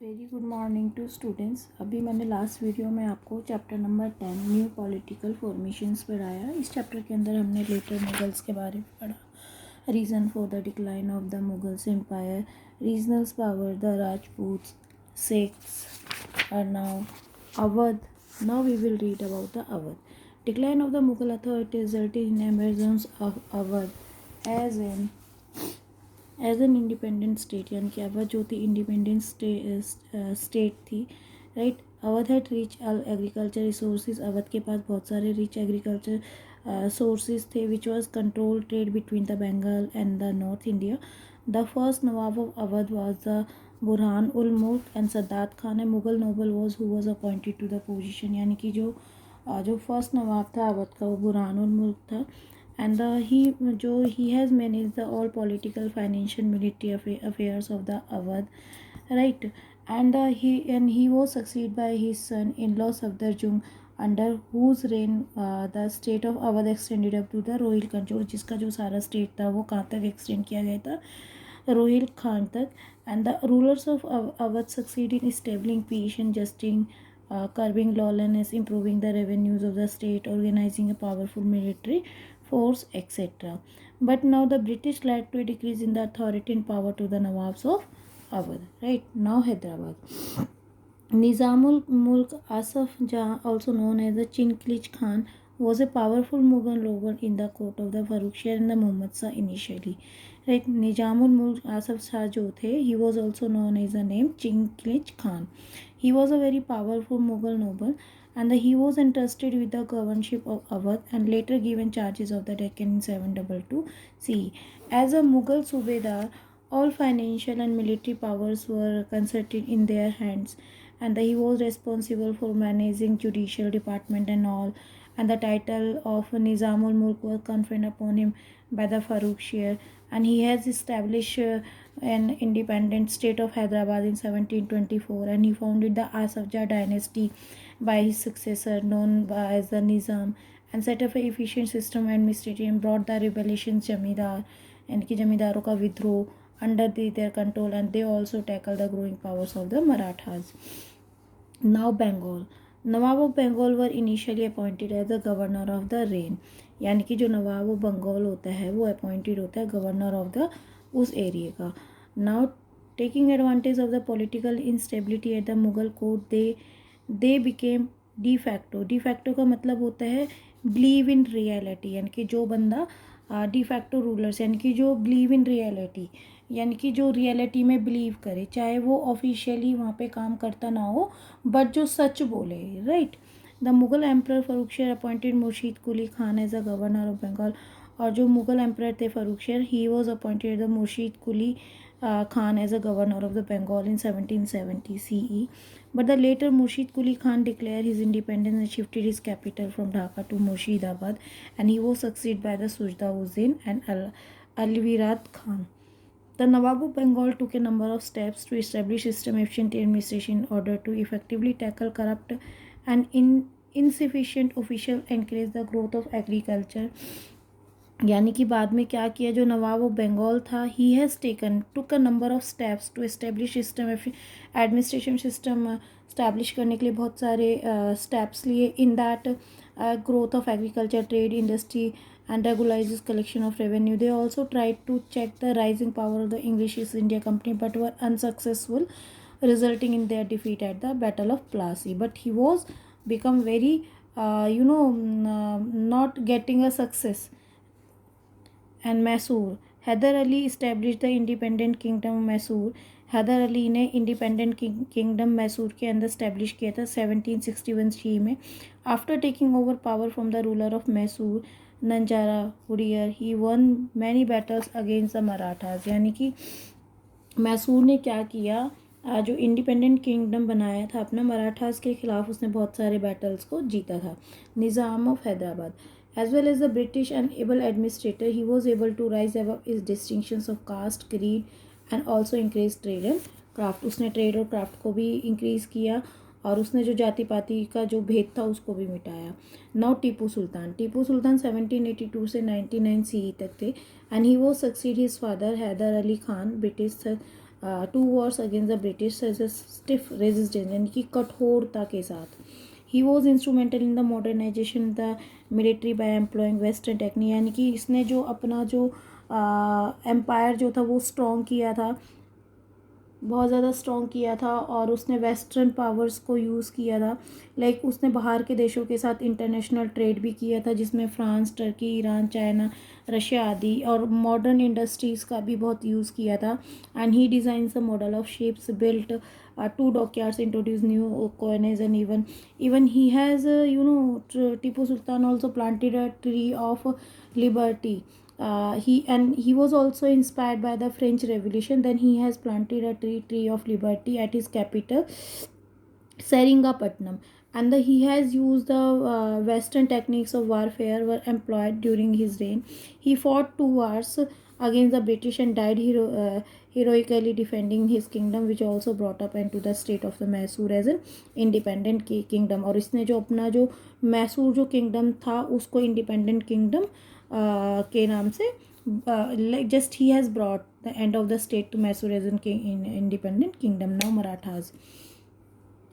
Very good morning to students. अभी मैंने last video में आपको chapter number 10 new political formations पढ़ाया। इस चैप्टर के अंदर हमने लेटर मुगल्स के बारे में पढ़ा। Reason for the decline of the Mughals empire, regional power, the Rajput, Sikhs, और now Awadh. Now we will read about the Awadh. Decline of the Mughal authority resulted in emergence of Awadh as an independent state, यानी कि अवध जो थी independent state थी, right. Awadh had rich agriculture resources. Awadh के पास बहुत सारे रिच एग्रीकल्चर सोर्सेज थे. Which was control trade between the Bengal and the north India. The first nawab of Awadh was the Burhan ul Mulk and Saadat Khan. A Mughal noble was who was appointed to the position, यानी कि जो first नवाब था अवध का वो बुरहान उल मुल्क था. And he has managed the all political, financial, military affairs of the Awadh, right. And he was succeeded by his son-in-law Safdar under whose reign the state of Awadh extended up to the Rohilkhand, जिसका जो सारा state था वो कहाँ तक extend किया गया था, रोहिलखंड तक. And the rulers of Awadh succeeded in establishing peace and justice, curbing lawlessness, improving the revenues of the state, organizing a powerful military force, etc. But now the British led to a decrease in the authority and power to the Nawabs of Awadh. Right now, Hyderabad. Nizamul Mulk Asaf Jah, also known as the Chinkilich Khan, was a powerful Mughal ruler in the court of the Farrukhshah and the Muhammad Shah initially. Right, Nizamul Mulk Asaf Shah jo the, he was also known as the name Chinkilich Khan. He was a very powerful Mughal noble, and he was entrusted with the governorship of Awadh and later given charges of the Deccan in 722 CE. As a Mughal Subedar, all financial and military powers were concentrated in their hands, and he was responsible for managing judicial department and all. And the title of Nizamul Mulk was conferred upon him by the Farrukhshah, and he has established an independent state of Hyderabad in 1724, and he founded the Asafjah dynasty by his successor known as the Nizam, and set up an efficient system of administration and brought the rebellion Jamidar, यानी कि जमींदारों का विद्रोह under their control, and they also tackle the growing powers of the Marathas. Now Bengal. Nawab of Bengal were initially appointed as the governor of the reign, यानी कि जो नवाब of Bengal होता है वो अपॉइंटेड होता है गवर्नर ऑफ द उस एरिया का. Now taking advantage of the political instability at the Mughal court, they became de facto का मतलब होता है बिलीव इन रियलिटी, यानी कि जो बंदा डी फैक्टो रूलर्स, यानी कि जो बिलीव इन रियलिटी, यानी कि जो रियलिटी में बिलीव करे, चाहे वो ऑफिशियली वहाँ पे काम करता ना हो बट जो सच बोले, right. The Mughal emperor Farrukhsiyar appointed Murshid Quli Khan as a governor of Bengal, और जो मुगल एम्पर थे Farrukhsiyar, he was appointed the Murshid Quli Khan as a governor of the Bengal in 1770 CE. But the later Murshid Quli Khan declared his independence and shifted his capital from Dhaka to Murshidabad, and he was succeeded by the Sujda-ud-Din and Alvirad Khan. The Nawab of Bengal took a number of steps to establish system efficient administration in order to effectively tackle corrupt and insufficient officials, encourage the growth of agriculture. यानी कि बाद में क्या किया, जो नवाब of Bengal था, he has took a number of steps to establish system administration system establish करने के लिए बहुत सारे स्टेप्स लिए. In that growth of agriculture, trade, industry and regularizes collection of revenue. They also tried to check the rising power of the English East India Company but were unsuccessful, resulting in their defeat at the Battle of Plassey. But he was become very not getting a success. And Mysore, Hyder Ali established the independent kingdom of Mysore. Hyder Ali ने independent kingdom Mysore के अंदर establish किया था 1761 C में. After taking over power from the ruler of Mysore Nanjaraja Wodeyar, he won many battles against the Marathas, यानी कि मैसूर ने क्या किया, जो इंडिपेंडेंट किंगडम बनाया था अपना, मराठास के खिलाफ उसने बहुत सारे बैटल्स को जीता था. Nizam of Hyderabad. As well as the British and able administrator, he was able to rise above his distinctions of caste, creed, and also increase trade and craft. उसने ट्रेड और क्राफ्ट को भी इंक्रीज़ किया और उसने जो जाति पाति का जो भेद था उसको भी मिटाया. नाउ टीपू सुल्तान. 1782 से 99 CE तक थे, एंड ही वो succeed his father Hyder Ali Khan, British two wars against the British as a stiff resistance, यानी कि कठोरता के साथ. He was instrumental in the modernisation the military by employing western technique, यानी कि इसने जो अपना जो एम्पायर जो था वो स्ट्रॉन्ग किया था, बहुत ज़्यादा स्ट्रॉन्ग किया था, और उसने वेस्टर्न पावर्स को यूज़ किया था. लाइक उसने बाहर के देशों के साथ इंटरनेशनल ट्रेड भी किया था, जिसमें France, Turkey, Iran, China, Russia आदि, और मॉडर्न इंडस्ट्रीज़ का भी बहुत यूज़ किया था. And he designs a model of ships, built two dockyards, introduce new coinage, and even he has Tipu Sultan also planted a tree of liberty. He was also inspired by the French Revolution. Then he has planted a tree of liberty at his capital, Seringapatnam. And he has used the Western techniques of warfare were employed during his reign. He fought 2 wars against the British and died heroically defending his kingdom, which also brought up into the state of the Mysore as an independent kingdom. और इसने जो अपना जो मैसूर जो kingdom था उसको independent kingdom के नाम से, just he has brought the end of the state to Mysore as an independent kingdom. Now Marathas,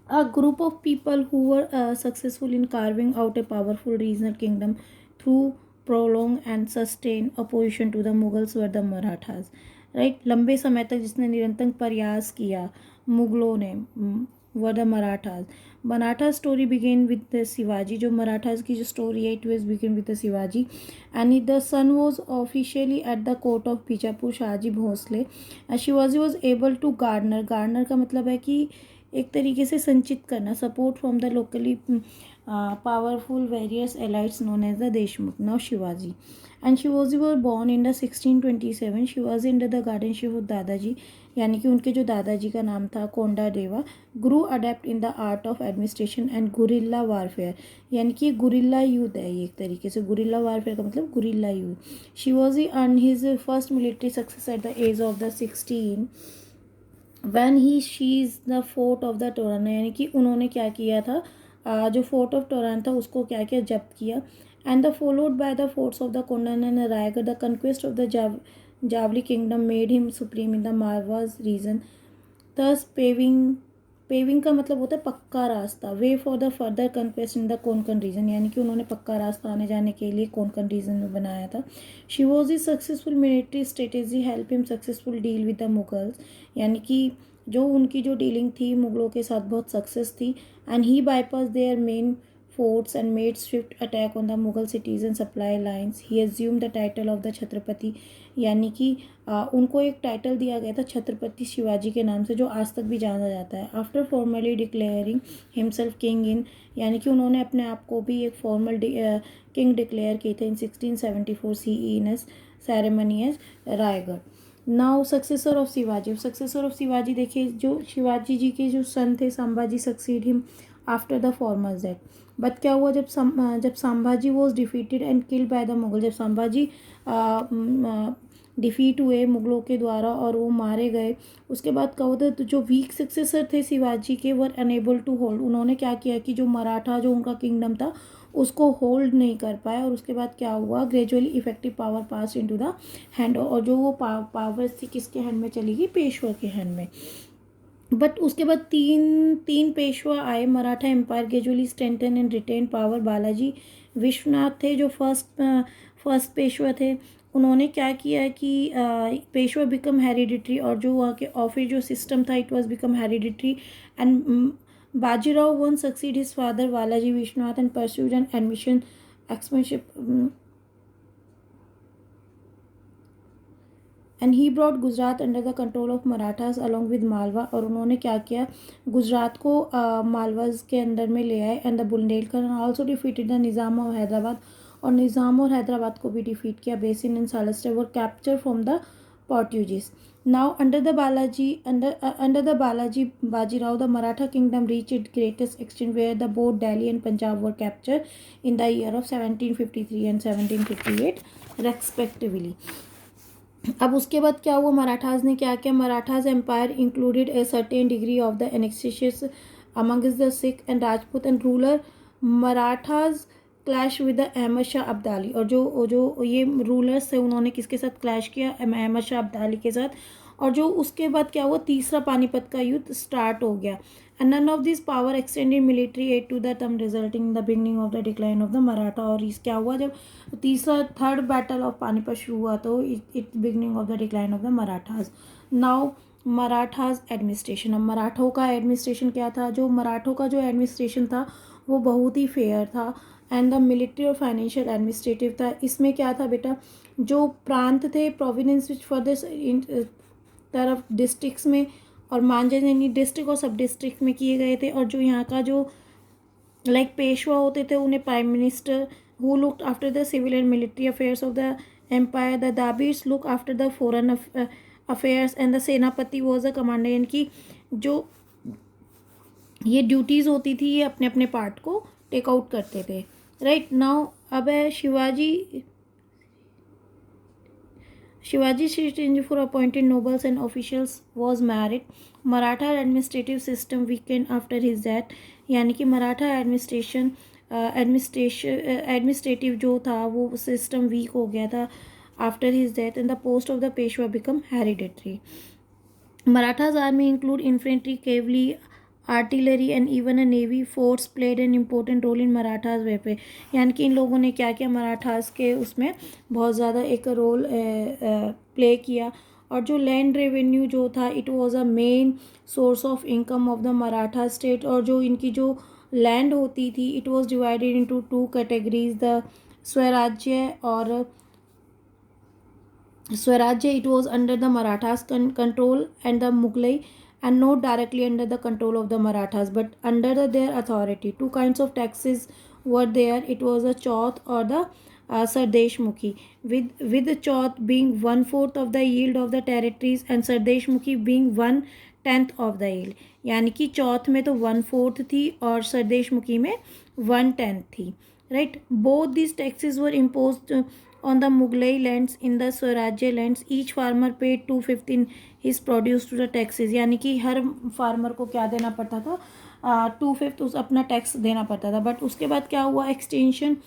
a group of people who were successful in carving out a powerful regional kingdom through prolonged and sustained opposition to the Mughals were the Marathas. Right, लंबे समय तक जिसने निरंतर प्रयास किया मुगलों ने, were the Marathas. Maratha story began with the Shivaji. जो मराठाज की जो स्टोरी है, it was began with the Shivaji. And the son was officially at the court of Bijapur Shahji Bhosle. Shivaji was able to garner, garner का मतलब है कि एक तरीके से संचित करना, support from the locally powerful various elites known as the Deshmukh. Now Shivaji and Shivaji were born in the 1627. Shivaji under the guardianship of Dadaji, यानी कि उनके जो दादाजी का नाम था Konda Deva. Grew adept in the art of administration and guerrilla warfare, यानी कि गुरिल्ला युद्ध है ये एक तरीके से. गुरिल्ला वारफेयर का मतलब गुरिल्ला युद्ध. Shivaji earn his first military success at the age of the 16 when he seize the fort of the Torana, यानी कि उन्होंने क्या किया था, जो फोर्ट ऑफ टोरान था उसको क्या किया, जब्त किया. And the followed by the forts of the Kondana and Raigad. The conquest of the Javali kingdom made him supreme in the Mavals region. Thus paving का मतलब होता है पक्का रास्ता. Way for the further conquest in the Konkan region, यानी कि उन्होंने पक्का रास्ता आने जाने के लिए कोंकण रीजन में बनाया था. Shivaji successful military strategy help him successful deal with the Mughals, यानी कि जो उनकी जो डीलिंग थी मुगलों के साथ बहुत सक्सेस थी. And he bypass their main forts and made swift attack on the Mughal cities and supply lines. He assumed the title of the Chhatrapati, यानी कि उनको एक टाइटल दिया गया था छत्रपति शिवाजी के नाम से, जो आज तक भी जाना जाता है. After formally declaring himself king in, यानी कि उन्होंने अपने आप को भी एक फॉर्मल किंग डिक्लेयर किए थे in 1674 CE in ceremony as Raigad. Now successor of Shivaji. Successor of Shivaji देखिए, जो शिवाजी जी के जो सन थे Sambhaji succeed him after the former death. But क्या हुआ, जब Sambhaji was defeated and killed by the Mughal, जब संभाजी डिफीट हुए मुगलों के द्वारा और वो मारे गए, उसके बाद क्या होता है, तो जो वीक सक्सेसर थे शिवाजी के वर अनेबल टू होल्ड. उन्होंने क्या किया कि जो मराठा जो उनका किंगडम था उसको होल्ड नहीं कर पाए. और उसके बाद क्या हुआ, gradually effective power pass into the hand, और जो वो पावर थी किसके हैंड में चली गई, पेशवा के हैंड में. बट उसके बाद तीन पेशवा आए. Maratha empire gradually strengthen and retain power. Balaji Vishwanath थे जो फर्स्ट पेशवा थे. उन्होंने क्या किया कि पेशवा बिकम हेरिडिटरी, और जो वहाँ के ऑफिस जो सिस्टम था it was become hereditary. And Bajirao one succeed his father Balaji Vishwanath and pursued an expansion and he brought Gujarat under the control of Marathas along with Malwa. और उन्होंने क्या किया, गुजरात को मालवाज के अंदर में ले आए. And the Bundelkhand also defeated the Nizam of Hyderabad, और निज़ाम और हैदराबाद को भी डिफीट किया. Bassein and Salsette were capture from the Portuguese. Now under the Balaji Bajirao the Maratha kingdom reach its greatest extent, where the both Delhi and Punjab were capture in the year of 1753 and 1758 respectively. अब उसके बाद क्या हुआ, मराठाज ने क्या किया, Marathas empire included a certain degree of the annexations amongst the Sikh and Rajput and ruler. Marathas clash with the Ahmad Shah Abdali, और जो ये रूलर्स थे उन्होंने किसके साथ क्लैश किया, अहमद शाह अब्दाली के साथ. और जो उसके बाद क्या हुआ, तीसरा पानीपत का युद्ध स्टार्ट हो गया। And none of this power extended military aid to the term resulting in the beginning of the decline of the Maratha. और इस क्या हुआ, जब तीसरा थर्ड बैटल ऑफ पानीपत शुरू हुआ तो it beginning of the decline of the Marathas. Now Marathas administration. अब मराठों का एडमिनिस्ट्रेशन क्या था, जो मराठों का जो एडमिनिस्ट्रेशन था वो बहुत ही फेयर था एंड द मिलिट्री और फाइनेंशियल एडमिनिस्ट्रेटिव था। इसमें क्या था बेटा, जो प्रांत थे प्रोविडेंस विच फॉर दिस तरफ डिस्ट्रिक्ट्स में और मानजन यानी डिस्ट्रिक्ट और सब डिस्ट्रिक्ट में किए गए थे। और जो यहाँ का जो पेशवा होते थे उन्हें prime minister who looked after the civil and military affairs of the empire, the Dabirs look after the foreign affairs and the Senapati was the commander. यानी कि जो ये ड्यूटीज़ होती थी ये अपने अपने पार्ट को टेक आउट करते थे। राइट नाउ अब है Shivaji Shiraj for appointed nobles and officials was married. Maratha administrative system weakened after his death. यानी कि मराठा एडमिनिस्ट्रेटिव जो था वो सिस्टम वीक हो गया था after his death and the post of the Peshwa become hereditary. Marathas army include infantry, cavalry, artillery and even a navy force played an important role in Marathas warfare. यानी कि इन लोगों ने क्या किया, मराठास के उसमें बहुत ज़्यादा एक रोल प्ले किया. और जो लैंड रेवेन्यू जो था it was a main source of income of the Maratha state. और जो इनकी जो लैंड होती थी it was divided into two categories, the स्वराज्य और स्वराज्य it was under the Marathas control and the Mughlai and not directly under the control of the Marathas but under their authority. Two kinds of taxes were there. It was a chauth or the Sardeshmukhi, with the chauth being 1/4 of the yield of the territories and Sardeshmukhi being 1/10 of the yield. यानी कि चौथ में तो 1/4 थी और सरदेशमुखी में 1/10 थी. Right, both these taxes were imposed on the Mughlai lands. In the Swarajya lands each farmer paid 2/5 his produce to the taxes. यानी कि हर फार्मर को क्या देना पड़ता था, 2/5 उस अपना टैक्स देना पड़ता था. बट उसके बाद क्या हुआ, extension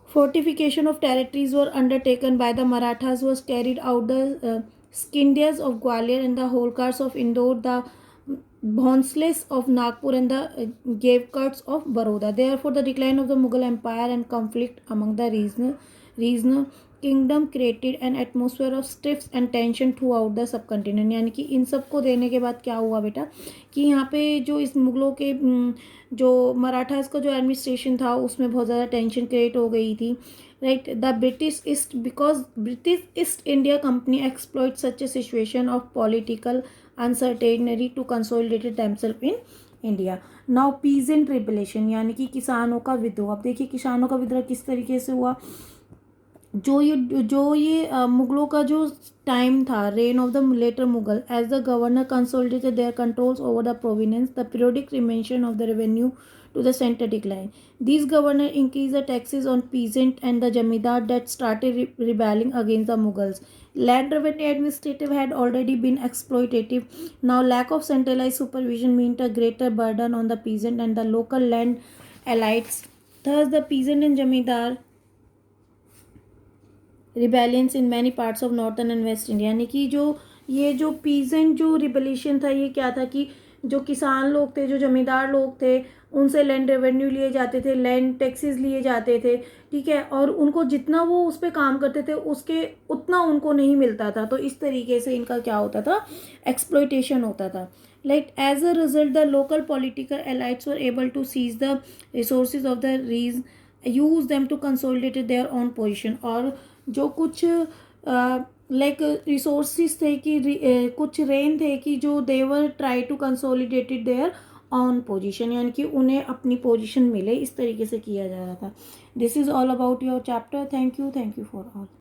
fortification of territories were undertaken by the Marathas was carried out. The Scindias of Gwalior and the Holkars of Indore, the Bhonsles of Nagpur and the Gavkarts of Baroda. Therefore, the decline of the Mughal Empire and conflict among the regional kingdom created an atmosphere of strife and tension throughout the subcontinent. यानी कि इन सब को देने के बाद क्या हुआ बेटा कि यहाँ पे जो इस मुगलों के जो मराठास का जो एडमिनिस्ट्रेशन था उसमें बहुत ज़्यादा टेंशन क्रिएट हो गई थी. Right, the British East India Company exploit such a situation of political uncertainty to consolidated themselves in India. Now peasant rebellion यानी कि किसानों का विद्रोह. अब देखिए किसानों का विद्रोह किस तरीके से हुआ. जो ये मुगलों का जो टाइम था, reign of the later Mughal, as the governor consolidated their controls over the provinces, the periodic remission of the revenue to the center decline. These governors increased the taxes on peasant and the jamidar that started rebelling against the Mughals. Land revenue administrative had already been exploitative. Now lack of centralized supervision meant a greater burden on the peasant and the local land elites. Thus the peasant and jamidar rebellions in many parts of northern and west India. यानी कि ये जो peasant जो रिबेलिशन था ये क्या था कि जो किसान लोग थे, जो जमींदार लोग थे, उनसे लैंड रेवेन्यू लिए जाते थे, लैंड टैक्सेस लिए जाते थे. ठीक है, और उनको जितना वो उस पर काम करते थे उसके उतना उनको नहीं मिलता था. तो इस तरीके से इनका क्या होता था, एक्सप्लॉइटेशन होता था. Like as a result, the local political elites were able to seize the resources of the region, use them to consolidate their own position. और जो कुछ लाइक रिसोर्सेज थे कि कुछ रेन थे कि जो they were try to consolidated their own position, यानी कि उन्हें अपनी पोजीशन मिले, इस तरीके से किया जा रहा था. This is all about your chapter. Thank you for all.